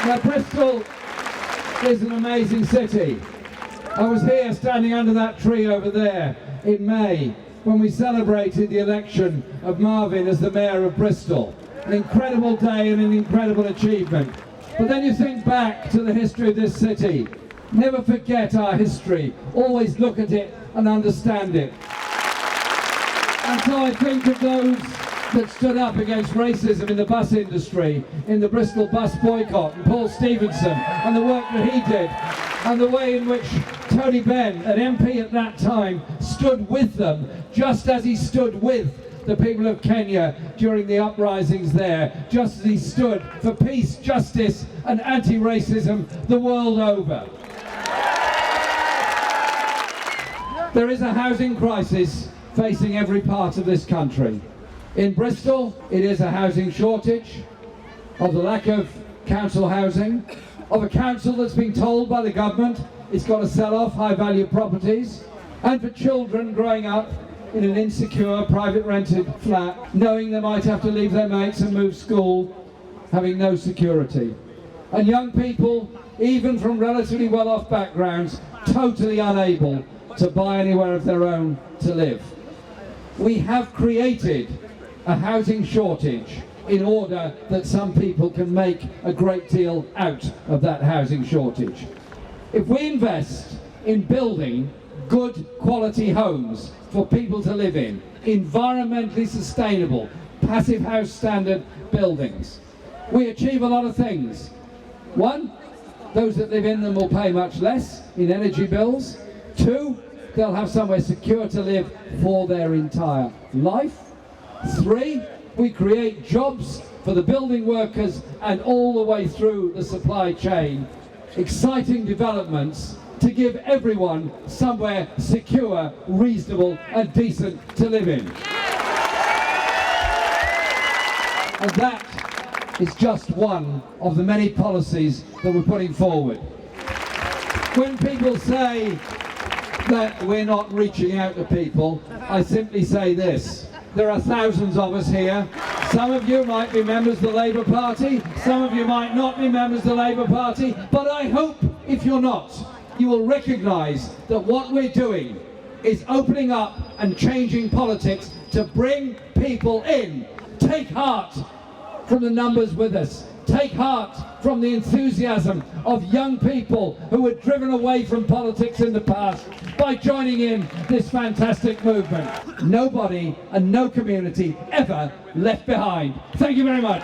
Now, Bristol is an amazing city. I was here standing under that tree over there in May when we celebrated the election of Marvin as the Mayor of Bristol. An incredible day and an incredible achievement. But then you think back to the history of this city. Never forget our history. Always look at it and understand it. And so I think of those that stood up against racism in the bus industry, in the Bristol bus boycott, and Paul Stevenson, and the work that he did, and the way in which Tony Benn, an MP at that time, stood with them, just as he stood with the people of Kenya during the uprisings there, just as he stood for peace, justice, and anti-racism the world over. There is a housing crisis facing every part of this country. In Bristol, it is a housing shortage, of the lack of council housing, of a council that's been told by the government it's got to sell off high-value properties, and for children growing up in an insecure, private rented flat, knowing they might have to leave their mates and move school, having no security. And young people, even from relatively well-off backgrounds, totally unable to buy anywhere of their own to live. We have created a housing shortage in order that some people can make a great deal out of that housing shortage. If we invest in building good quality homes for people to live in, environmentally sustainable, passive house standard buildings, we achieve a lot of things. One, those that live in them will pay much less in energy bills. Two, they'll have somewhere secure to live for their entire life. Three, we create jobs for the building workers and all the way through the supply chain. Exciting developments to give everyone somewhere secure, reasonable and decent to live in. And that is just one of the many policies that we're putting forward. When people say that we're not reaching out to people, I simply say this. There are thousands of us here. Some of you might be members of the Labour Party, some of you might not be members of the Labour Party, but I hope if you're not, you will recognise that what we're doing is opening up and changing politics to bring people in. Take heart from the numbers with us. Take heart from the enthusiasm of young people who were driven away from politics in the past by joining in this fantastic movement. Nobody and no community ever left behind. Thank you very much.